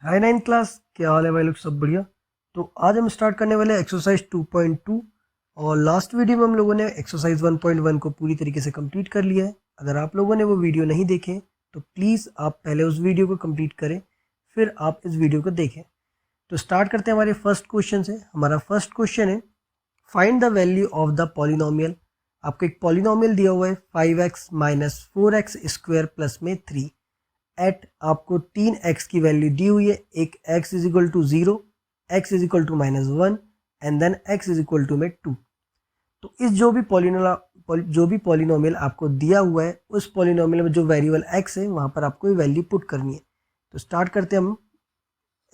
हाय 9th class, क्या हाल है भाई लोग? सब बढ़िया। तो आज हम स्टार्ट करने वाले एक्सरसाइज 2.2 और लास्ट वीडियो में हम लोगों ने एक्सरसाइज 1.1 को पूरी तरीके से कंप्लीट कर लिया है। अगर आप लोगों ने वो वीडियो नहीं देखे तो प्लीज़ आप पहले उस वीडियो को कंप्लीट करें, फिर आप इस वीडियो को देखें। तो स्टार्ट करते हैं हमारे फर्स्ट क्वेश्चन से। हमारा फर्स्ट क्वेश्चन है, find the value of the polynomial. आपको एक पॉलिनोमियल दिया हुआ है 5x minus 4x square plus में 3 एट आपको 3x की वैल्यू दी हुई है। एक x is equal to 0, x is equal to -1 and then x is equal to में 2। तो इस जो भी पॉलिनोमियल आपको दिया हुआ है उस पॉलिनोमियल में जो वेरिएबल x है वहाँ पर आपको ये वैल्यू पुट करनी है। तो स्टार्ट करते हैं हम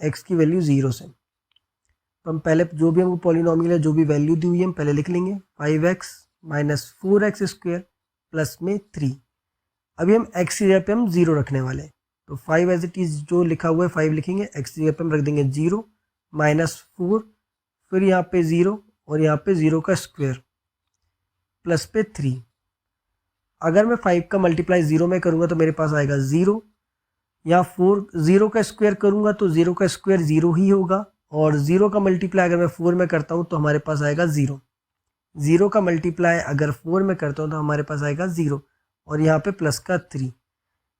x की वैल्यू 0 से। तो हम पहले जो भी हमको पॉलिनोमियल है, जो भी वैल्यू दी हुई है, हम पहले लिख लेंगे 5x minus 4x square plus में 3। अभी हम x की जगह पे हम 0 रखने वाले हैं। तो 5 एज इट इज़ जो लिखा हुआ है 5 लिखेंगे, x की जगह पे हम रख देंगे 0 माइनस 4, फिर यहाँ पे 0 और यहाँ पे 0 का स्क्वायर प्लस पे 3। अगर मैं 5 का मल्टीप्लाई 0 में करूँगा तो मेरे पास आएगा 0, या 4 0 का स्क्वायर करूँगा तो 0 का स्क्वायर 0 ही होगा, और 0 का मल्टीप्लाई अगर मैं 4 में करता हूँ तो हमारे पास आएगा 0। 0 का मल्टीप्लाई अगर 4 में करता हूँ तो हमारे पास आएगा 0, और यहाँ पे प्लस का 3।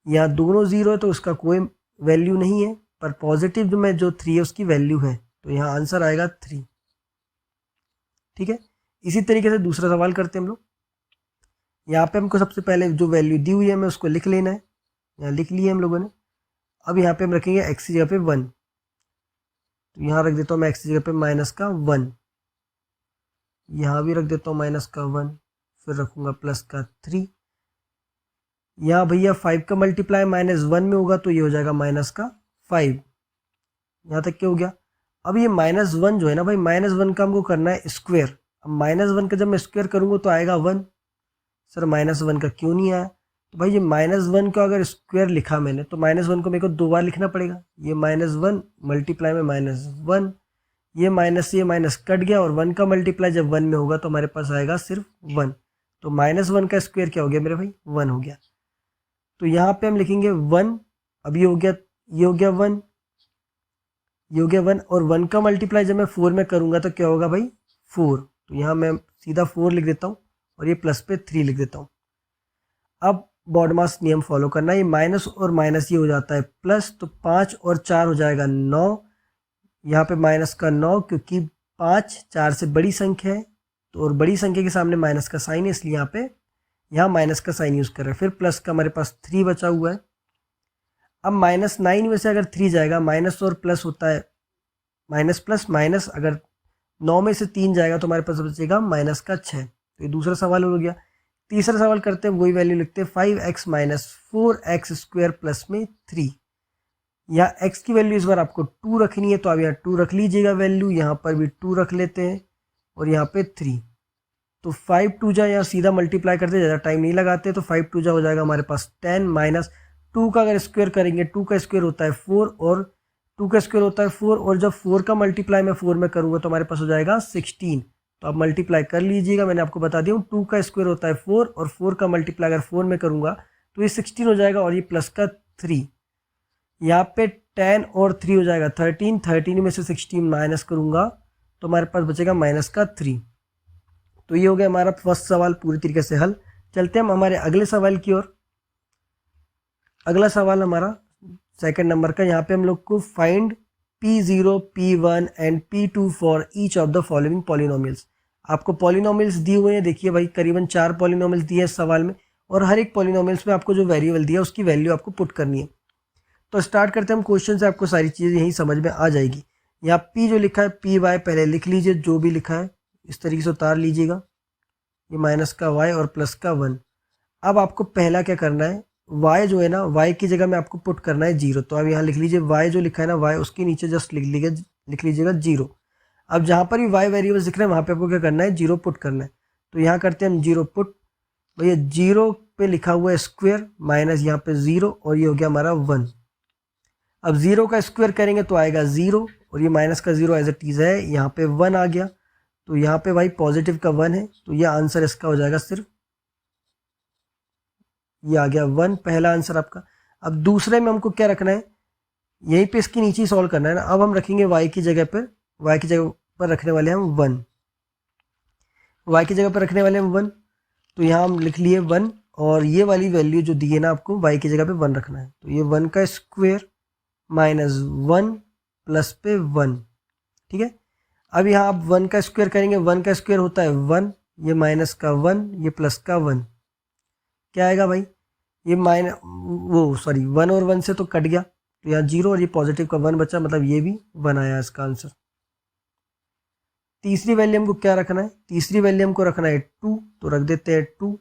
यहाँ दोनों 0 है तो उसका कोई वैल्यू नहीं है, पर पॉजिटिव में जो 3 है उसकी वैल्यू है, तो यहाँ आंसर आएगा 3। ठीक है, इसी तरीके से दूसरा सवाल करते हैं हम लोग। यहाँ पे हमको सबसे पहले जो वैल्यू दी हुई है हमें उसको लिख लेना है। यहाँ लिख लिया हम लोगों ने। अब यहाँ पे हम रखेंगे x की जगह पे 1, तो यहाँ रख देता हूँ मैं x की जगह पे माइनस का 1, यहाँ भी रख देता हूँ माइनस का 1, फिर रखूँगा प्लस का 3। यहाँ भैया 5 का मल्टीप्लाई -1 में होगा तो ये हो जाएगा माइनस का 5। यहाँ तक क्या हो गया? अब ये -1 जो है ना भाई, -1 का हमको करना है स्क्वायर। अब -1 का जब मैं स्क्वायर करूँगा तो आएगा 1। सर -1 का क्यों नहीं आया? तो भाई ये -1 का अगर स्क्वायर लिखा मैंने तो -1 को मेरे को 2 बार लिखना पड़ेगा। ये -1 मल्टीप्लाई में -1, ये माइनस कट गया, और 1 का मल्टीप्लाई जब 1 में होगा तो हमारे पास आएगा सिर्फ 1। तो -1 का स्क्वायर क्या हो गया मेरे भाई? 1 हो गया। तो यहाँ पे हम लिखेंगे 1। अब ये हो गया 1, ये हो गया 1, और 1 का मल्टीप्लाई जब मैं 4 में करूँगा तो क्या होगा भाई? 4। तो यहाँ मैं सीधा 4 लिख देता हूँ और ये प्लस पे 3 लिख देता हूँ। अब बॉडमास नियम फॉलो करना है। ये माइनस और माइनस ये हो जाता है प्लस, तो 5 और 4 हो जाएगा 9। यहाँ पे माइनस का 9 क्योंकि 5 4 से बड़ी संख्या है, तो और बड़ी संख्या के सामने माइनस का साइन है, इसलिए यहाँ माइनस का साइन यूज़ कर रहे हैं। फिर प्लस का हमारे पास 3 बचा हुआ है। अब -9 में से अगर 3 जाएगा, माइनस और प्लस होता है माइनस प्लस माइनस, अगर 9 में से 3 जाएगा तो हमारे पास बचेगा माइनस का 6। तो ये दूसरा सवाल हो गया। तीसरा सवाल करते हैं, वही वैल्यू लिखते हैं 5x minus 4x square plus में 3। या x की वैल्यू इस बार आपको 2 रखनी है, तो आप यहाँ 2 रख लीजिएगा वैल्यू, यहाँ पर भी 2 रख लेते हैं, और यहाँ पे 3। तो 5 2 जा, यहाँ सीधा मल्टीप्लाई करते, ज़्यादा टाइम नहीं लगाते, तो 5 2 जा हो जाएगा हमारे पास 10 माइनस 2 का अगर स्क्वायर करेंगे, 2 का स्क्वायर होता है 4, और 2 का स्क्वायर होता है 4, और जब 4 का मल्टीप्लाई मैं 4 में करूँगा तो हमारे पास हो जाएगा 16। तो आप मल्टीप्लाई कर लीजिएगा, मैंने आपको बता दिया हूँ 2 का स्क्वायर होता है 4, और 4 का मल्टीप्लाई अगर 4 में करूँगा तो ये 16 हो जाएगा, और ये प्लस का 3। यहाँ पे 10 और 3 हो जाएगा 13। 13 में से 16 माइनस करूँगा तो हमारे पास बचेगा माइनस का 3। तो ये हो गया हमारा फर्स्ट सवाल पूरी तरीके से हल। चलते हैं हम हमारे अगले सवाल की ओर। अगला सवाल हमारा सेकंड नंबर का। यहाँ पे हम लोग को find P0, P1 and P2 for each of the following polynomials. आपको पॉलिनोमियल्स दिए हुए हैं, देखिए भाई करीबन 4 पॉलिनोमियल्स दिए हैं इस सवाल में, और हर एक पॉलिनोमियल्स में आपको जो वेरिएबल दिया है उसकी वैल्यू आपको पुट करनी है। तो स्टार्ट करते हैं हम क्वेश्चन से, आपको सारी चीज़ें यहीं समझ में आ जाएगी। यहाँ P जो लिखा है PY पहले लिख लीजिए, जो भी लिखा है इस तरीके से उतार लीजिएगा, ये माइनस का y और प्लस का 1। अब आपको पहला क्या करना है, y जो है ना, y की जगह में आपको पुट करना है 0। तो अब यहाँ लिख लीजिए y जो लिखा है ना, y उसके नीचे जस्ट लिख लीजिएगा 0। अब जहाँ पर भी y वेरिएबल दिख रहे हैं वहाँ पे आपको क्या करना है, 0 पुट करना है। तो यहाँ करते हैं हम 0 पुट। भैया 0 पे लिखा हुआ है स्क्वायर, माइनस यहाँ पे 0, और ये हो गया हमारा 1। अब 0 का स्क्वायर करेंगे तो आएगा 0, और ये माइनस का 0 एज इट इज़ है, यहाँ पे 1 आ गया, तो यहाँ पे भाई पॉजिटिव का 1 है, तो ये आंसर इसका हो जाएगा सिर्फ, ये आ गया 1 पहला आंसर आपका। अब दूसरे में हमको क्या रखना है, यहीं पे इसके नीचे ही सॉल्व करना है ना। अब हम रखेंगे y की जगह पर रखने वाले हम 1, y की जगह पर रखने वाले हम 1, तो यहाँ हम लिख लिए 1 और ये वाली वैल्यू जो दी है ना आपको y की जगह पे 1 रखना है, तो ये 1 का स्क्वायर माइनस 1 प्लस पे 1, ठीक है। अब यहाँ आप 1 का स्क्वायर करेंगे, 1 का स्क्वायर होता है 1, ये माइनस का 1, ये प्लस का 1, क्या आएगा भाई, ये सॉरी 1 और 1 से तो कट गया, तो यहाँ 0 और ये पॉजिटिव का 1 बचा, मतलब ये भी 1 आया इसका आंसर। तीसरी वैल्यू हमको क्या रखना है, तीसरी वैल्यू हमको रखना है 2, तो रख देते हैं 2।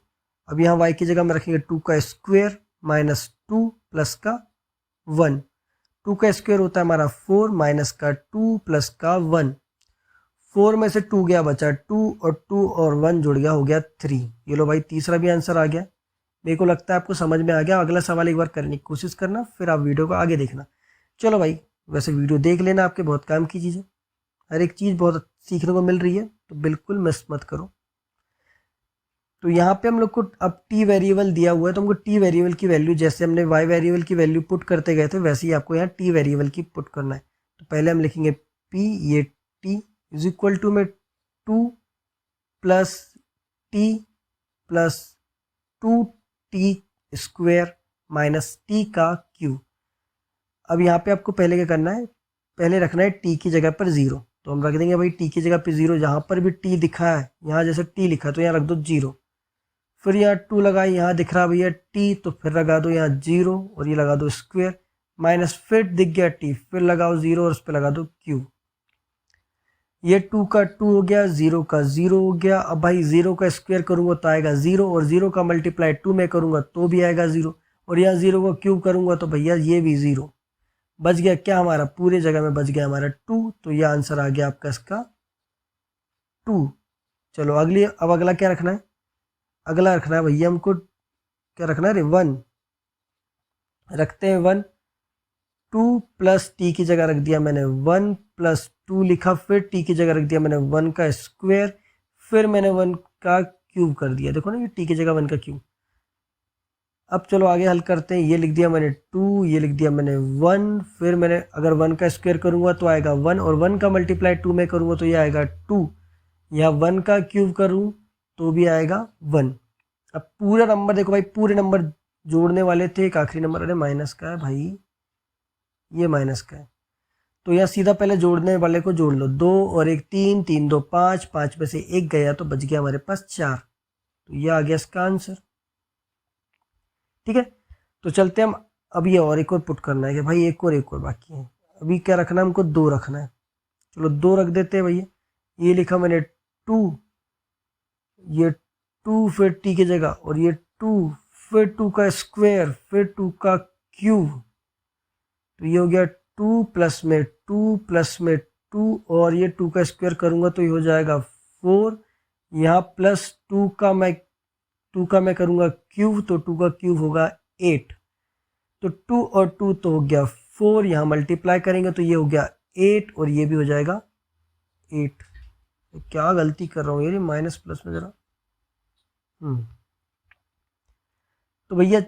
अब यहाँ y की जगह में रखेंगे 2 का स्क्वायर माइनस 2 प्लस का 1, 2 का स्क्वायर होता है हमारा 4 माइनस का 2 प्लस का 1, 4 में से 2 गया बचा 2 और 2 और 1 जुड़ गया हो गया 3। ये लो भाई तीसरा भी आंसर आ गया। मेरे को लगता है आपको समझ में आ गया। अगला सवाल एक बार करने की कोशिश करना, फिर आप वीडियो को आगे देखना। चलो भाई, वैसे वीडियो देख लेना, आपके बहुत काम की चीज़ है, हर एक चीज़ बहुत सीखने को मिल रही है, तो बिल्कुल मिस मत करो। तो यहाँ पे हम लोग को अब टी वेरिएबल दिया हुआ है, तो हमको टी वेरिएबल की वैल्यू जैसे हमने वाई वेरिएबल की वैल्यू पुट करते गए थे, वैसे ही आपको यहाँ टी वेरिएबल की पुट करना है। तो पहले हम लिखेंगे पी, ये टी इज इक्वल टू में 2 plus T plus 2t square minus T का क्यूब। अब यहाँ पे आपको पहले क्या करना है, पहले रखना है टी की जगह पर 0, तो हम रख देंगे भाई टी की जगह पर 0, जहाँ पर भी टी दिखा है, यहाँ जैसे टी लिखा तो यहाँ रख दो 0, फिर यहाँ 2 लगाए, यहाँ दिख रहा भैया टी, तो फिर लगा दो यहाँ 0 और ये लगा दो स्क्वायर, माइनस फिर दिख गया टी, फिर लगाओ 0 और उस पर लगा दो क्यूब। ये 2 का 2 हो गया, 0 का 0 हो गया। अब भाई 0 का स्क्वायर करूँगा तो आएगा 0, और 0 का मल्टीप्लाई 2 में करूँगा तो भी आएगा 0, और यहाँ 0 का क्यूब करूँगा तो भैया ये भी 0। बच गया क्या हमारा, पूरे जगह में बच गया हमारा 2, तो ये आंसर आ गया आपका इसका 2। चलो अब अगला क्या रखना है, अगला रखना है भैया हमको, क्या रखना है रे, 1 रखते हैं 1। 2 प्लस टी की जगह रख दिया मैंने 1 प्लस 2 लिखा, फिर टी की जगह रख दिया मैंने 1 का स्क्वायर, फिर मैंने 1 का क्यूब कर दिया, देखो ना ये टी की जगह 1 का क्यूब। अब चलो आगे हल करते हैं, ये लिख दिया मैंने 2, ये लिख दिया मैंने 1, फिर मैंने अगर 1 का स्क्वायर करूँगा तो आएगा 1, और 1 का मल्टीप्लाई 2 में करूँगा तो ये आएगा 2, या 1 का क्यूब करूँ तो भी आएगा 1। अब पूरा नंबर देखो भाई, पूरे नंबर जोड़ने वाले थे, एक आखिरी नंबर, अरे माइनस का है भाई, ये माइनस का है, तो यहाँ सीधा पहले जोड़ने वाले को जोड़ लो, 2 और 1 3, 3 2 5, 5 में से 1 गया तो बच गया हमारे पास 4, तो ये आ गया इसका आंसर। ठीक है, तो चलते हम, अब ये और एक और पुट करना है कि भाई एक और बाकी है। अभी क्या रखना है हमको, 2 रखना है, चलो 2 रख देते हैं भैया। ये लिखा मैंने 2, ये 2 फिर टी की जगह, और ये 2 फिर 2 का स्क्वायर, फिर 2 का क्यूब, तो ये हो गया 2 प्लस में 2 प्लस में 2, और ये 2 का स्क्वायर करूँगा तो ये हो जाएगा 4, यहाँ प्लस 2 का मैं करूँगा क्यूब, तो 2 का क्यूब होगा 8, तो 2 और 2 तो हो गया 4, यहाँ मल्टीप्लाई करेंगे तो ये हो गया 8, और ये भी हो जाएगा 8। तो क्या गलती कर रहा हूँ ये माइनस प्लस में ज़रा, तो भैया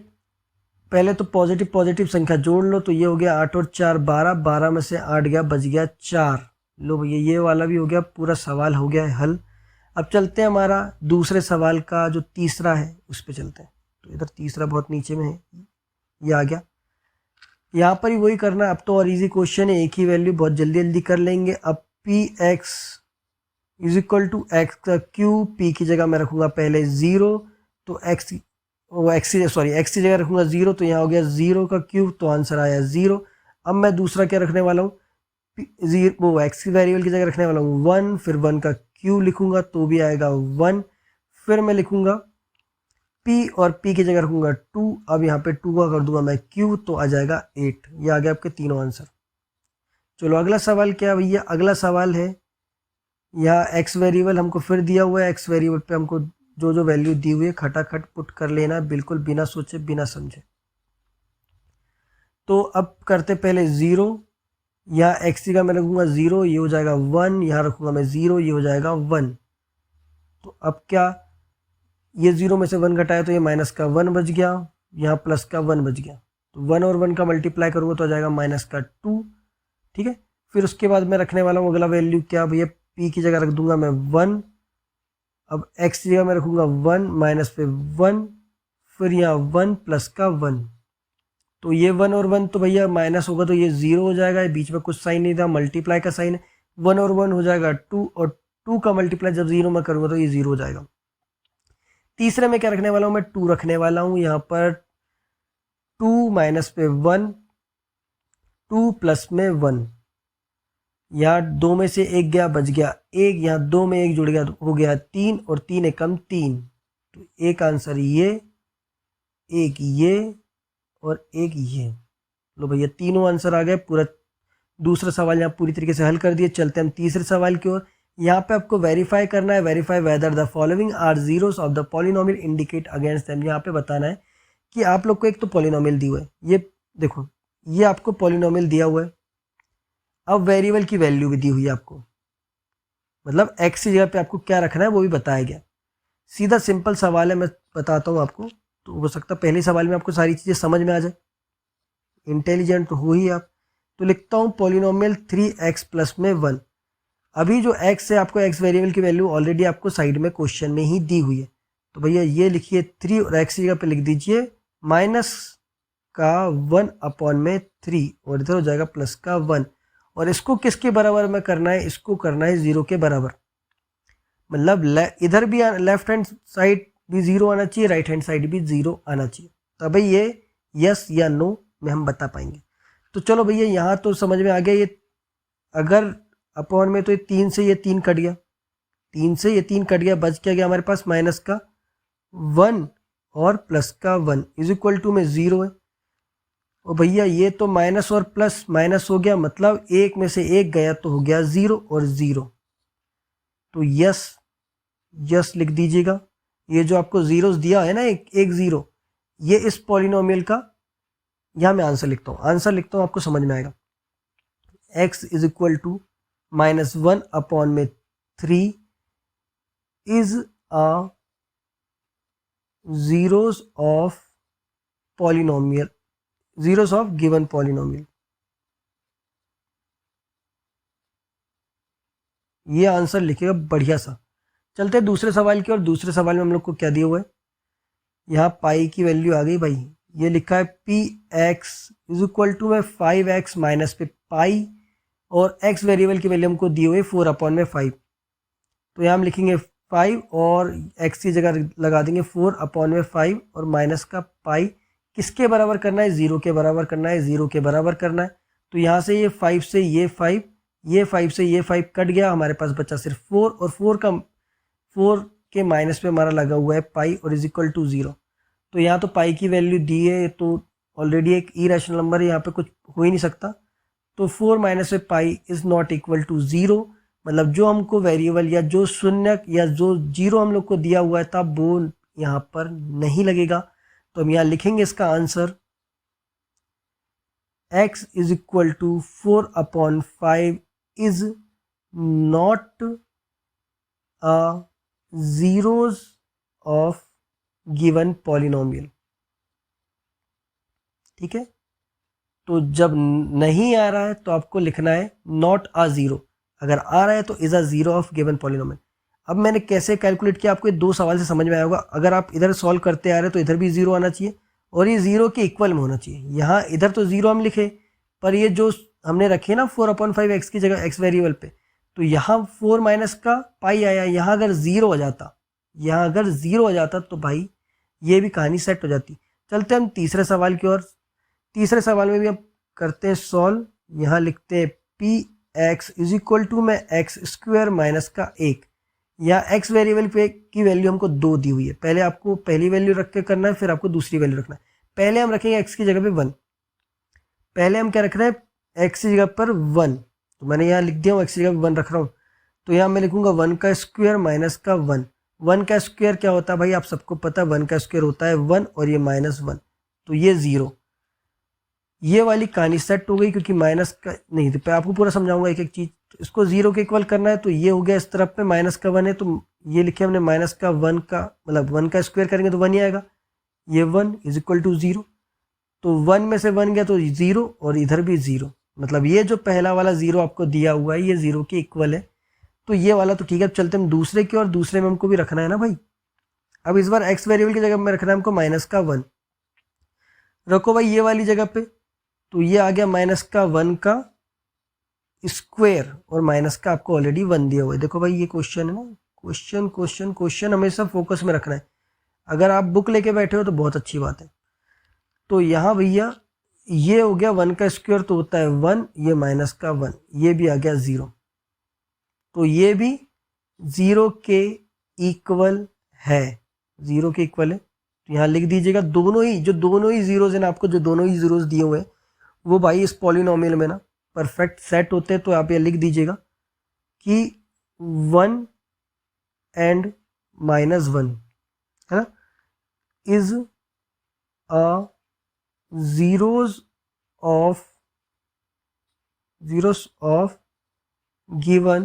पहले तो पॉजिटिव संख्या जोड़ लो, तो ये हो गया 8 और 4 12, 12 में से 8 गया, बच गया 4। लो भैया ये वाला भी हो गया, पूरा सवाल हो गया है हल। अब चलते हैं हमारा दूसरे सवाल का जो तीसरा है उस पर चलते हैं। तो इधर तीसरा बहुत नीचे में है, ये आ गया, यहाँ पर ही वही करना है। अब तो और इजी क्वेश्चन है, एक ही वैल्यू बहुत जल्दी जल्दी कर लेंगे। अब P X is equal to X का क्यूब, पी की जगह मैं रखूँगा पहले 0, तो एक्स की जगह रखूँगा 0, तो यहाँ हो गया 0 का क्यूब, तो आंसर आया 0। अब मैं दूसरा क्या रखने वाला हूँ, एक्स की वेरिएबल की जगह रखने वाला हूँ 1, फिर 1 का क्यूब लिखूँगा तो भी आएगा 1, फिर मैं लिखूँगा पी और पी की जगह रखूँगा 2, अब यहाँ पे 2 का कर दूंगा मैं क्यूब, तो आ जाएगा 8। ये आ गया आपके तीनों आंसर। चलो अगला सवाल क्या भैया, अगला सवाल है, यहाँ एक्स वेरिएबल हमको फिर दिया हुआ है, एक्स वेरिएबल पे हमको जो जो वैल्यू दी हुई है खटाखट पुट कर लेना, बिल्कुल बिना सोचे बिना समझे। तो अब करते पहले 0, यहाँ एक्स की जगह मैं रखूँगा 0, ये हो जाएगा 1, यहाँ रखूँगा मैं 0, ये हो जाएगा 1। तो अब क्या, ये 0 में से 1 घटाया तो ये माइनस का 1 बच गया, यहाँ प्लस का 1 बच गया, तो 1 और 1 का मल्टीप्लाई करूँगा तो आ जाएगा -2, ठीक है। फिर उसके बाद मैं रखने वाला हूँ अगला वैल्यू क्या भैया, p की जगह रख दूंगा मैं 1, अब x की जगह मैं रखूँगा 1 माइनस पे 1, फिर यहाँ 1 प्लस का 1, तो ये 1 और 1 तो भैया माइनस होगा तो ये 0 हो जाएगा, बीच में कुछ साइन नहीं था, मल्टीप्लाई का साइन है, 1 और 1 हो जाएगा 2, और 2 का मल्टीप्लाई जब 0 में करूँगा तो ये 0 हो जाएगा। तीसरे में क्या रखने वाला हूँ मैं, 2 रखने वाला हूँ, यहाँ पर 2 माइनस पे 1, 2 प्लस में 1, यहाँ 2 में से 1 गया बच गया 1, यहाँ 2 में 1 जुड़ गया तो हो गया 3, और 3 एकम 3, तो एक आंसर ये, एक ये और एक ये। लो भैया तीनों आंसर आ गए, पूरा दूसरा सवाल यहाँ पूरी तरीके से हल कर दिए। चलते हम तीसरे सवाल की ओर। यहाँ पे आपको वेरीफाई करना है, verify whether the following are zeros of the polynomial indicate against them. यहाँ पे बताना है कि आप लोग को एक तो पॉलिनोमियल दी हुआ है, ये देखो ये आपको पॉलिनोमियल दिया हुआ है, अब वेरिएबल की वैल्यू भी दी हुई है आपको, मतलब एक्स की जगह पे आपको क्या रखना है वो भी बताया गया। सीधा सिंपल सवाल है, मैं बताता हूँ आपको, तो हो सकता है पहले सवाल में आपको सारी चीज़ें समझ में आ जाए, इंटेलिजेंट तो हो ही आप। तो लिखता हूँ पॉलिनोमियल 3x प्लस में 1। अभी जो x है आपको x वेरिएबल की वैल्यू ऑलरेडी आपको साइड में क्वेश्चन में ही दी हुई है, तो भैया ये लिखिए 3 और x की जगह पे लिख दीजिए माइनस का 1 अपॉन में 3, और इधर हो जाएगा प्लस का 1, और इसको किसके बराबर में करना है, इसको करना है 0 के बराबर, मतलब इधर भी लेफ्ट हैंड साइड भी 0 आना चाहिए, राइट हैंड साइड भी 0 आना चाहिए, तभी ये यस या नो में हम बता पाएंगे। तो चलो भैया यहाँ तो समझ में आ गया, ये अगर अपॉन में तो ये 3 से ये 3 कट गया, 3 से ये 3 कट गया, बच क्या गया हमारे पास माइनस का 1 और प्लस का 1 इज इक्वल टू में 0 है। और भैया ये तो माइनस और प्लस माइनस हो गया, मतलब एक में से एक गया तो हो गया 0 और 0, तो यस यस लिख दीजिएगा। ये जो आपको जीरोस दिया है ना, एक 0, ये इस पॉलिनोमियल का, यहाँ मैं आंसर लिखता हूँ, आंसर लिखता हूँ आपको समझ में आएगा। x is equal to -1 upon में 3 is a zeros of polynomial, zeros of given polynomial. ये आंसर लिखिएगा बढ़िया सा। चलते हैं दूसरे सवाल की और। दूसरे सवाल में हम लोग को क्या दिया हुआ है, यहाँ पाई की वैल्यू आ गई भाई, ये लिखा है P X is equal to में 5x माइनस पे पाई, और x वेरिएबल की वैल्यू हमको दी हुई है 4 अपॉन में 5, तो यहाँ हम लिखेंगे 5 और x की जगह लगा देंगे 4 अपॉन में 5 और माइनस का पाई, किसके बराबर करना है, 0 के बराबर करना है, 0 के बराबर करना है। तो यहाँ से ये 5 से ये 5, ये 5 से ये 5 कट गया, हमारे पास बचा सिर्फ 4, और 4 के माइनस पे हमारा लगा हुआ है पाई और इज इक्वल टू 0। तो यहाँ तो पाई की वैल्यू दी है, तो ऑलरेडी एक इरेशनल नंबर है, यहाँ पे कुछ हो ही नहीं सकता, तो 4 माइनस में पाई इज़ नॉट इक्वल टू 0, मतलब जो हमको वेरिएबल या जो शून्य या जो 0 हम लोग को दिया हुआ था वो यहाँ पर नहीं लगेगा। तो हम यहाँ लिखेंगे इसका answer x is equal to 4 upon 5 is not a zeros of given polynomial. ठीक है, तो जब नहीं आ रहा है तो आपको लिखना है नॉट अ जीरो, अगर आ रहा है तो is a zero of given polynomial. अब मैंने कैसे कैलकुलेट किया आपको ये दो सवाल से समझ में आया होगा। अगर आप इधर सॉल्व करते आ रहे हैं तो इधर भी जीरो आना चाहिए और ये जीरो के इक्वल में होना चाहिए। यहाँ इधर तो जीरो हम लिखे, पर ये जो हमने रखे ना 4/5 एक्स की जगह एक्स वेरिएबल पे, तो यहाँ 4 माइनस का पाई आया, यहाँ अगर जीरो हो जाता, यहाँ अगर जीरो हो जाता तो भाई ये भी कहानी सेट हो जाती। चलते हम तीसरे सवाल की ओर। तीसरे सवाल में भी हम करते हैं सॉल्व। यहाँ लिखते हैं P X is equal to में एक्स स्क्वायर माइनस का 1। यहाँ एक्स वेरिएबल पे की वैल्यू हमको 2 दी हुई है। पहले आपको पहली वैल्यू रख के करना है, फिर आपको दूसरी वैल्यू रखना है। पहले हम रखेंगे एक्स की जगह पे 1। पहले हम क्या रख रहे हैं, एक्स की जगह पर 1, तो मैंने यहाँ लिख दिया हूँ एक्स की जगह पर 1 रख रहा हूँ। तो यहाँ मैं लिखूंगा 1 का स्क्वायर माइनस का 1। 1 का स्क्वायर क्या होता है भाई, आप सबको पता है 1 का स्क्वायर होता है 1 और ये -1, तो ये 0। ये वाली कहानी सेट हो गई, क्योंकि माइनस का नहीं, तो आपको पूरा समझाऊंगा एक एक चीज। तो इसको 0 के इक्वल करना है, तो ये हो गया इस तरफ पे माइनस का 1 है, तो ये लिखे हमने माइनस का 1 का, मतलब 1 का स्क्वायर करेंगे तो 1 ही आएगा। ये 1 इज इक्वल टू 0। तो 1 में से 1 गया तो 0 और इधर भी 0, मतलब ये जो पहला वाला 0 आपको दिया हुआ है ये 0 के इक्वल है। तो ये वाला तो ठीक है, अब चलते हम दूसरे की, और दूसरे में हमको भी रखना है ना भाई। अब इस बार x वेरिएबल की जगह में रखना है हमको -1 रखो भाई ये वाली जगह पे। तो ये आ गया -1 का स्क्वायर, और माइनस का आपको ऑलरेडी 1 दिया हुआ है। देखो भाई ये क्वेश्चन है ना, क्वेश्चन हमेशा फोकस में रखना है। अगर आप बुक लेके बैठे हो तो बहुत अच्छी बात है। तो यहाँ भैया ये हो गया 1 का स्क्वायर तो होता है 1, ये -1, ये भी आ गया 0, तो ये भी 0 के इक्वल है, 0 के इक्वल है। तो यहाँ लिख दीजिएगा दोनों ही जीरोज है ना, आपको जो दोनों ही जीरोज दिए हुए हैं वो भाई इस पॉलिनोमियल में ना परफेक्ट सेट होते हैं। तो आप ये लिख दीजिएगा कि 1 एंड -1 है ना is a zeros of given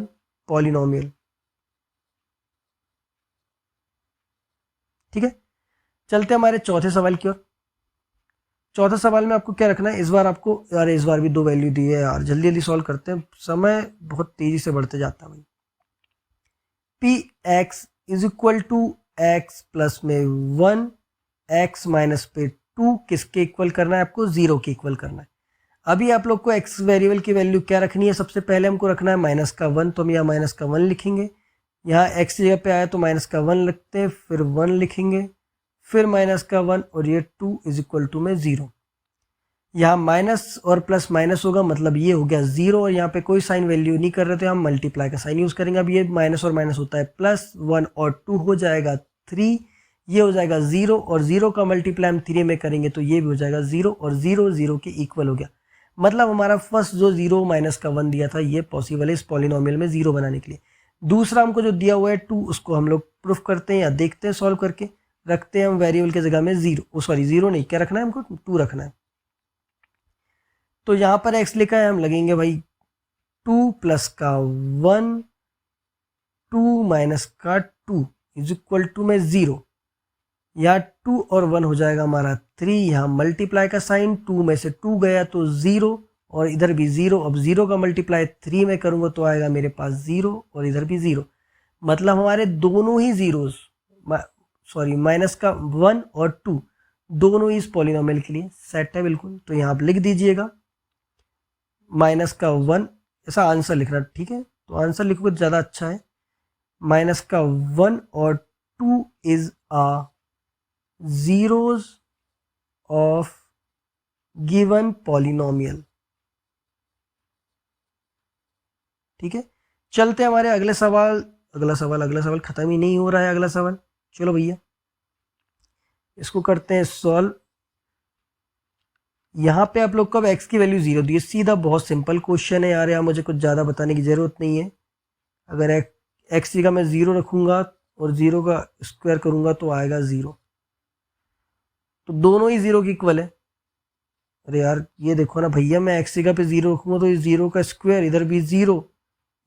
polynomial। ठीक है, चलते हमारे चौथे सवाल की ओर। चौथा सवाल में आपको क्या रखना है, इस बार आपको, यार इस बार भी 2 वैल्यू दी है यार, जल्दी जल्दी सॉल्व करते हैं, समय बहुत तेजी से बढ़ते जाता है भाई। P X is equal to X plus में 1, एक्स माइनस पे 2 किसके इक्वल करना है आपको, 0 के इक्वल करना है। अभी आप लोग को x वेरिएबल की वैल्यू क्या रखनी है, सबसे पहले हमको रखना है -1, तो हम यहाँ -1 लिखेंगे। यहाँ x जगह पे आया तो -1 लिखते हैं, फिर 1 लिखेंगे, फिर -1 और ये 2 इज इक्वल टू में 0। यहाँ माइनस और प्लस माइनस होगा, मतलब ये हो गया 0, और यहाँ पे कोई साइन वैल्यू नहीं कर रहे थे, हम मल्टीप्लाई का साइन यूज करेंगे। अब ये माइनस और माइनस होता है प्लस, 1 और 2 हो जाएगा 3, ये हो जाएगा 0, और 0 का मल्टीप्लाई हम 3 में करेंगे तो ये भी हो जाएगा 0, और 0 0 के इक्वल हो गया। मतलब हमारा फर्स्ट जो 0 -1 दिया था ये पॉसिबल है इस पॉलिनोमियल में 0 बनाने के लिए। दूसरा हमको जो दिया हुआ है 2, उसको हम लोग प्रूफ करते हैं या देखते हैं सॉल्व करके। रखते हैं हम वेरिएबल की जगह में 0 नहीं, क्या रखना है हमको, 2 रखना है। तो यहाँ पर x लिखा है, हम लगेंगे भाई 2 प्लस का 1, 2 माइनस का 2 इज इक्वल टू में 0। यहाँ 2 और 1 हो जाएगा हमारा 3, यहाँ मल्टीप्लाई का साइन, 2 में से 2 गया तो 0, और इधर भी 0। अब 0 का मल्टीप्लाई 3 में करूँगा तो आएगा मेरे पास 0, और इधर भी 0। मतलब हमारे दोनों ही जीरोस, सॉरी माइनस का 1 और 2 दोनों ही इस पॉलिनोमियल के लिए सेट है बिल्कुल। तो यहाँ आप लिख दीजिएगा -1, ऐसा आंसर लिखना, ठीक है, तो आंसर लिखोगे तो ज़्यादा अच्छा है। -1 और 2 is a zeros of given polynomial। ठीक है, चलते हमारे अगले सवाल। अगला सवाल खत्म ही नहीं हो रहा है अगला सवाल। चलो भैया इसको करते हैं सॉल्व। यहाँ पे आप लोग को अब x की वैल्यू 0 दी है, सीधा बहुत सिंपल क्वेश्चन है यार, यहाँ मुझे कुछ ज़्यादा बताने की ज़रूरत नहीं है। अगर x जगह मैं 0 रखूँगा और 0 का स्क्वायर करूँगा तो आएगा 0, तो दोनों ही 0 के इक्वल है। अरे यार ये देखो ना भैया, मैं x जगह पे 0 रखूँगा तो ये 0 का स्क्वायर, इधर भी 0,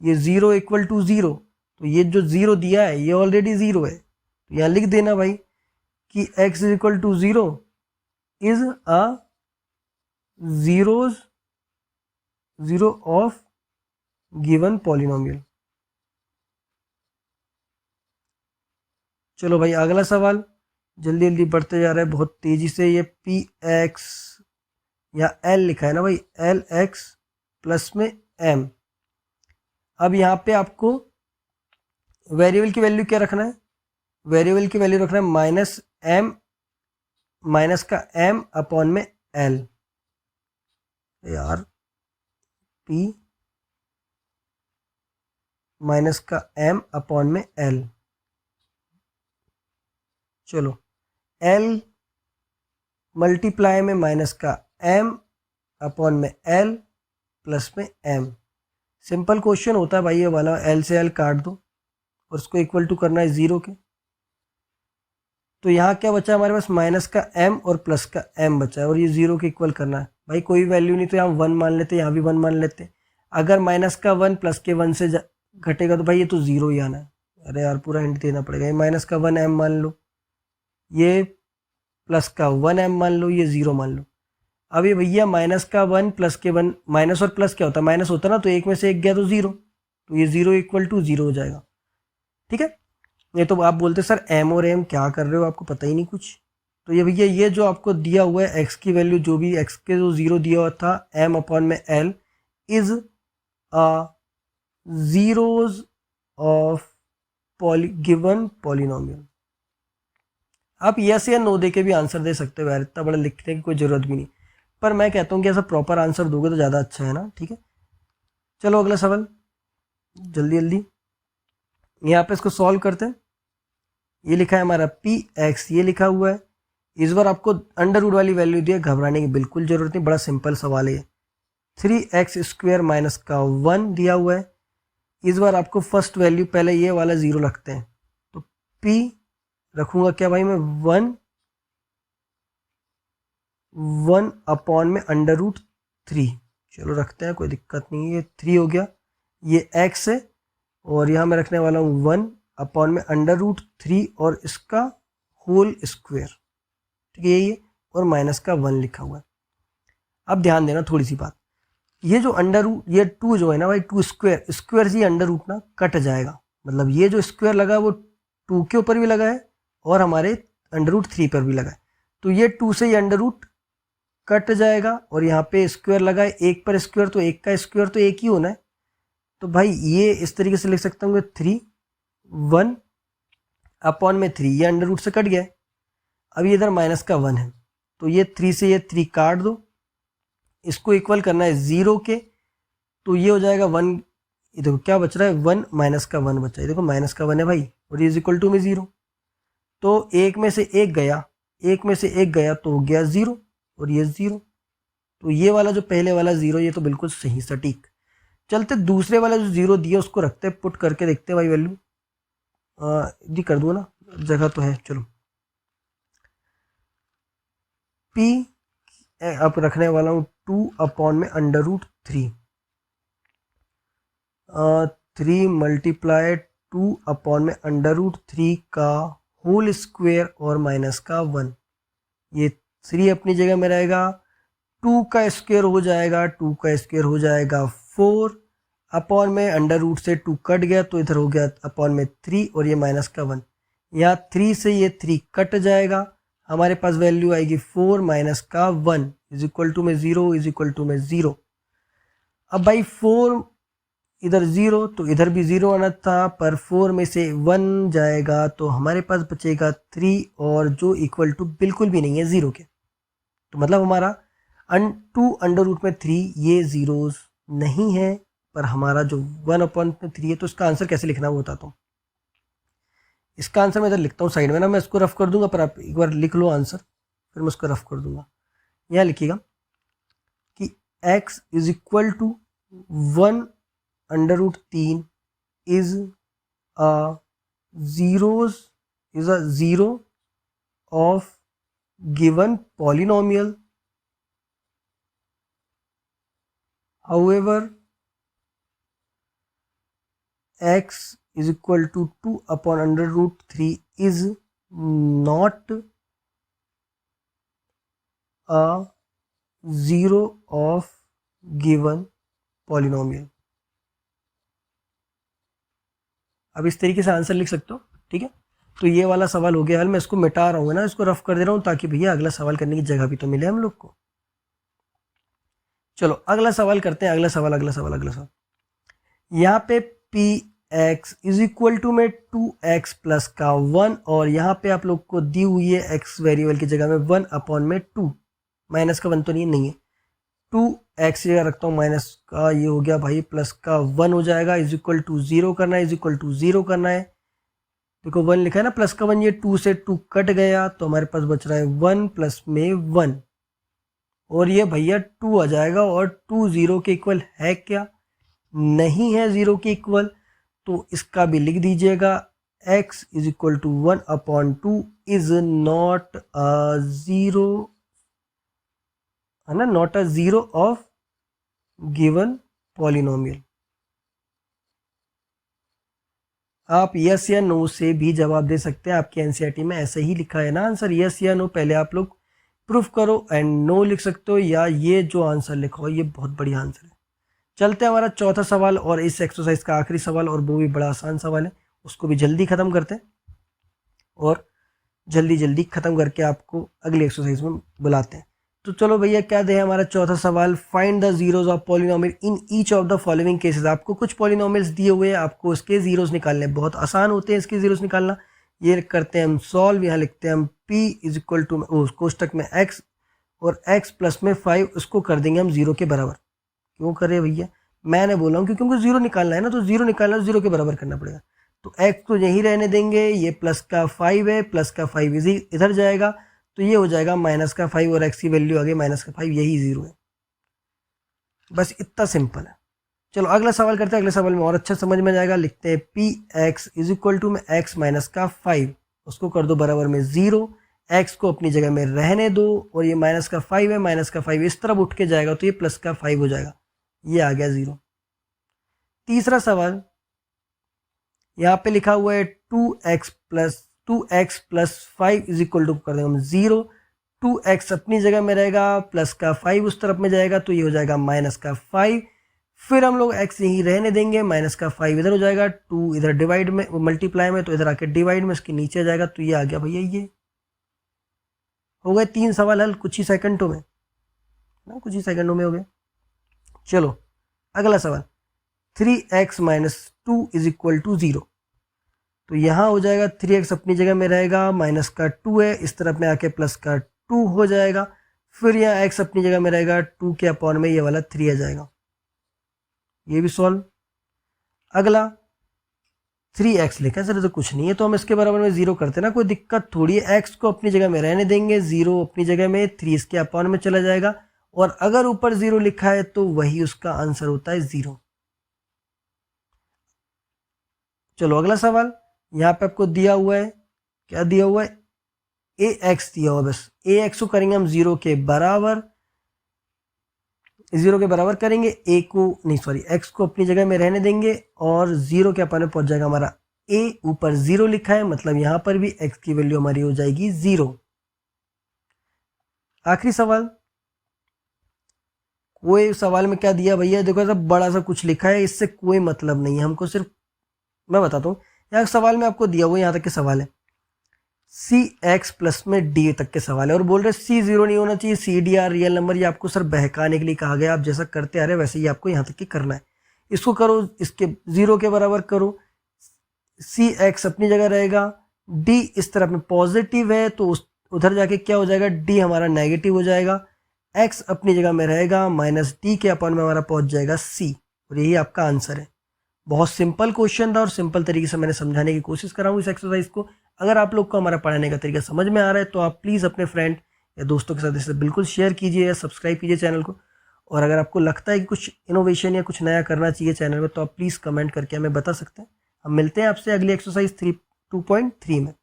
ये 0 इक्वल टू 0, तो ये जो 0 दिया है ये ऑलरेडी 0 है। तो यहाँ लिख देना भाई कि x is equal to 0 is a zero of given polynomial. चलो भाई अगला सवाल, जल्दी जल्दी बढ़ते जा रहा है बहुत तेजी से। ये पी एक्स या एल लिखा है ना भाई, एल एक्स प्लस में एम। अब यहाँ पे आपको वेरिएबल की वैल्यू क्या रखना है, वेरिएबल की वैल्यू रखना है -m, माइनस का m अपॉन में l। यार p माइनस का m अपॉन में l। चलो l मल्टीप्लाई में माइनस का m अपॉन में l प्लस में m। सिंपल क्वेश्चन होता है भाई ये वाला, l से l काट दो और उसको इक्वल टू करना है 0 के। तो यहाँ क्या बचा हमारे पास, माइनस का m और प्लस का m बचा है, और ये 0 के इक्वल करना है। भाई कोई वैल्यू नहीं तो यहाँ 1 मान लेते, यहाँ भी 1 मान लेते। अगर माइनस का 1 प्लस के 1 से घटेगा तो भाई ये तो 0 ही आना है। अरे यार पूरा हिंट देना पड़ेगा। ये माइनस का 1m मान लो, ये प्लस का 1m मान लो, ये 0 मान लो। अब ये भैया माइनस का 1 प्लस के 1, माइनस और प्लस क्या होता है, माइनस होता है ना, तो एक में से एक गया तो 0, तो ये 0 इक्वल टू 0 हो जाएगा। ठीक है, ये तो आप बोलते सर एम और एम क्या कर रहे हो, आपको पता ही नहीं कुछ। तो ये भैया ये जो आपको दिया हुआ है एक्स की वैल्यू, जो भी एक्स के जो 0 दिया हुआ था एम अपॉन में L is zeros of given polynomial. आप यस या नो दे के भी आंसर दे सकते हो यार, इतना बड़ा लिखने की कोई ज़रूरत भी नहीं, पर मैं कहता हूँ कि ऐसा प्रॉपर आंसर दोगे तो ज़्यादा अच्छा है ना। ठीक है, चलो अगला सवाल जल्दी जल्दी, यहाँ पे इसको सॉल्व करते हैं। ये लिखा है हमारा पी एक्स, ये लिखा हुआ है। इस बार आपको अंडर रूट वाली वैल्यू दी है, घबराने की बिल्कुल ज़रूरत नहीं, बड़ा सिंपल सवाल है। 3x² माइनस का 1 दिया हुआ है। इस बार आपको फर्स्ट वैल्यू पहले ये वाला 0 रखते हैं, तो p रखूंगा क्या भाई मैं 1 अपॉन में अंडर रूट 3, चलो रखते हैं, कोई दिक्कत नहीं है। ये 3 हो गया, ये x है, और यहाँ मैं रखने वाला हूँ 1 अपॉन में अंडर रूट 3 और इसका होल स्क्वायर। ठीक है, यही है, और माइनस का 1 लिखा हुआ है। अब ध्यान देना थोड़ी सी बात, ये जो अंडर रूट, ये 2 जो है ना भाई, 2 स्क्वायर, स्क्वायर से अंडर रूट ना कट जाएगा, मतलब ये जो स्क्वायर लगा वो 2 के ऊपर भी लगा है और हमारे अंडर रूट 3 पर भी लगा है, तो ये 2 से ही अंडर रूट कट जाएगा, और यहाँ पे स्क्वायर लगा है, एक पर स्क्वायर, तो एक का स्क्वायर तो एक ही होना है। तो भाई ये इस तरीके से लिख सकता हूँ 3 1 अपॉन में 3, ये अंडर रूट से कट गया है। अब ये इधर माइनस का 1 है, तो ये 3 से ये 3 काट दो, इसको इक्वल करना है 0 के, तो ये हो जाएगा 1। ये देखो क्या बच रहा है, 1 माइनस का 1 बचा है, देखो माइनस का 1 है भाई, और ये इज इक्वल टू में 0, तो एक में से एक गया, एक में से एक गया तो हो गया 0, और ये 0, तो ये वाला जो पहले वाला 0 ये तो बिल्कुल सही सटीक। चलते दूसरे वाला जो 0 दिया उसको रखते हैं, पुट करके देखते हैं भाई वैल्यू। जी कर दो ना, जगह तो है। चलो p अब रखने वाला हूँ 2 अपॉन में अंडर रूट 3, 3 मल्टीप्लाई 2 अपॉन में अंडर रूट 3 का होल स्क्वायर और माइनस का 1। ये 3 अपनी जगह में रहेगा, 2 का स्क्वायर हो जाएगा, 2 का स्क्वायर हो जाएगा 4 अपॉन में अंडर रूट से 2 कट गया, तो इधर हो गया अपॉन में 3 और ये माइनस का 1। यहाँ 3 से ये 3 कट जाएगा, हमारे पास वैल्यू आएगी 4 माइनस का 1 इज इक्वल टू में 0 इज इक्वल टू में 0। अब भाई 4 इधर 0 तो इधर भी 0 आना था, पर 4 में से 1 जाएगा तो हमारे पास बचेगा 3, और जो इक्वल टू बिल्कुल भी नहीं है 0 के, तो मतलब हमारा 2 अंडर रूट में 3 ये जीरोस नहीं है, पर हमारा जो 1 अपॉन में 3 है, तो इसका आंसर कैसे लिखना वो बताता हूँ। इसका आंसर मैं इधर लिखता हूँ साइड में ना, मैं इसको रफ कर दूंगा, पर आप एक बार लिख लो आंसर, फिर मैं उसको रफ कर दूंगा। यहाँ लिखिएगा कि x is equal to 1 under root 3 is a zero of given polynomial, however x is equal to 2 upon under root 3 is not a zero of given polynomial। अब इस तरीके से आंसर लिख सकते हो। ठीक है, तो ये वाला सवाल हो गया हल। मैं इसको मिटा रहा हूँ ना, इसको रफ कर दे रहा हूँ ताकि भैया अगला सवाल करने की जगह भी तो मिले हम लोग को। चलो अगला सवाल करते हैं, अगला सवाल। यहाँ पे P X is equal to में 2x प्लस का 1, और यहाँ पे आप लोग को दी हुई है x वेरिएबल की जगह में 1 अपॉन में 2, माइनस का 1 तो नहीं है, 2x जगह रखता हूँ, माइनस का ये हो गया भाई, प्लस का 1 हो जाएगा, इज इक्वल टू 0 करना है, इज इक्वल टू 0 करना है। देखो 1 लिखा है ना, प्लस का 1, ये 2 से 2 कट गया, तो हमारे पास बच रहा है 1 प्लस में 1, और ये भैया 2 आ जाएगा, और 2 0 के इक्वल है क्या, नहीं है 0 के इक्वल, तो इसका भी लिख दीजिएगा x is equal to 1 upon 2 is not a zero, है ना, not a zero of given polynomial. आप यस या नो से भी जवाब दे सकते हैं, आपके एनसीईआरटी में ऐसे ही लिखा है ना आंसर, यस या नो। पहले आप लोग प्रूफ करो एंड नो लिख सकते हो, या ये जो आंसर लिखा हो ये बहुत बढ़िया आंसर है। चलते हैं हमारा चौथा सवाल और इस एक्सरसाइज का आखिरी सवाल, और वो भी बड़ा आसान सवाल है, उसको भी जल्दी ख़त्म करते हैं और जल्दी जल्दी ख़त्म करके आपको अगली एक्सरसाइज में बुलाते हैं। तो चलो भैया, क्या दे हमारा चौथा सवाल, find the zeros of polynomial in each of the following cases. आपको कुछ पॉलिनोमियल्स दिए हुए हैं, आपको उसके जीरोज निकालने, बहुत आसान होते हैं इसके जीरोज निकालना। ये करते हैं हम सॉल्व, यहाँ लिखते हैं हम p इज इक्वल टू कोष्टक में x और x प्लस में 5, उसको कर देंगे हम जीरो के बराबर। क्यों करे भैया, मैंने बोला हूँ क्योंकि हमको जीरो निकालना है ना, तो जीरो निकालना है तो जीरो के बराबर करना पड़ेगा। तो x को यहीं रहने देंगे, ये प्लस का 5 है, प्लस का 5 इधर जाएगा, तो ये हो जाएगा माइनस का 5 और x की वैल्यू आ गई माइनस का 5, यही जीरो है। बस इतना सिंपल है। चलो अगला सवाल करते हैं, अगले सवाल में और अच्छा समझ में जाएगा। लिखते हैं P X is equal to में x माइनस का 5, उसको कर दो बराबर में 0, x को अपनी जगह में रहने दो, और ये माइनस का 5 है, माइनस का 5 इस तरफ उठ के जाएगा तो ये प्लस का 5 हो जाएगा, ये आ गया 0। तीसरा सवाल यहाँ पे लिखा हुआ है 2x plus 5 is equal to कर देंगे हम 0, 2x अपनी जगह में रहेगा, प्लस का 5 उस तरफ में जाएगा तो ये हो जाएगा माइनस का 5, फिर हम लोग x यहीं रहने देंगे, माइनस का 5 इधर हो जाएगा, 2 इधर डिवाइड में मल्टीप्लाई में, तो इधर आके डिवाइड में इसके नीचे जाएगा, तो ये आ गया भैया, ये हो गए 3 सवाल हल कुछ ही सेकंडों में ना, कुछ ही सेकंडों में हो गए। चलो अगला सवाल 3x minus 2 is equal to 0, तो यहाँ हो जाएगा 3x अपनी जगह में रहेगा, माइनस का 2 है, इस तरफ में आके प्लस का 2 हो जाएगा, फिर यहाँ x अपनी जगह में रहेगा, 2 के अपॉन में ये वाला 3 आ जाएगा, ये भी सॉल्व। अगला 3x लिखा है सर, तो कुछ नहीं है, तो हम इसके बराबर में 0 करते ना, कोई दिक्कत थोड़ी है। x को अपनी जगह में रहने देंगे, 0 अपनी जगह में, 3 इसके अपॉन में चला जाएगा, और अगर ऊपर 0 लिखा है तो वही उसका आंसर होता है 0। चलो अगला सवाल, यहाँ पे आपको दिया हुआ है, क्या दिया हुआ है, ax दिया हुआ, बस ax को करेंगे हम 0 के बराबर, 0 के बराबर करेंगे, x को अपनी जगह में रहने देंगे, और 0 के अपन में पहुंच जाएगा हमारा a, ऊपर 0 लिखा है, मतलब यहां पर भी x की वैल्यू हमारी हो जाएगी 0। आखिरी सवाल, कोई सवाल में क्या दिया भैया, देखो ऐसा बड़ा सा कुछ लिखा है, इससे कोई मतलब नहीं है हमको, सिर्फ मैं बताता हूँ। यहाँ सवाल में आपको दिया हुआ, यहाँ तक के सवाल है, सी एक्स प्लस में डी तक के सवाल है, और बोल रहे सी 0 नहीं होना चाहिए, C D are real number, ये आपको सर बहकाने के लिए कहा गया, आप जैसा करते आ रहे वैसे ही आपको यहाँ तक की करना है। इसको करो, इसके 0 के बराबर करो, सी एक्स अपनी जगह रहेगा, डी इस तरफ में पॉजिटिव है तो उधर जाके क्या हो जाएगा, डी हमारा नेगेटिव हो जाएगा, एक्स अपनी जगह में रहेगा, माइनस डी के अपॉन में हमारा पहुंच जाएगा सी, और यही आपका आंसर है। बहुत सिंपल क्वेश्चन था और सिंपल तरीके से मैंने समझाने की कोशिश कर रहा हूँ इस एक्सरसाइज को। अगर आप लोग को हमारा पढ़ाने का तरीका समझ में आ रहा है तो आप प्लीज़ अपने फ्रेंड या दोस्तों के साथ इसे बिल्कुल शेयर कीजिए या सब्सक्राइब कीजिए चैनल को। और अगर आपको लगता है कि कुछ इनोवेशन या कुछ नया करना चाहिए चैनल में, तो आप प्लीज़ कमेंट करके हमें बता सकते हैं। हम मिलते हैं आपसे अगली एक्सरसाइज 2.3 में।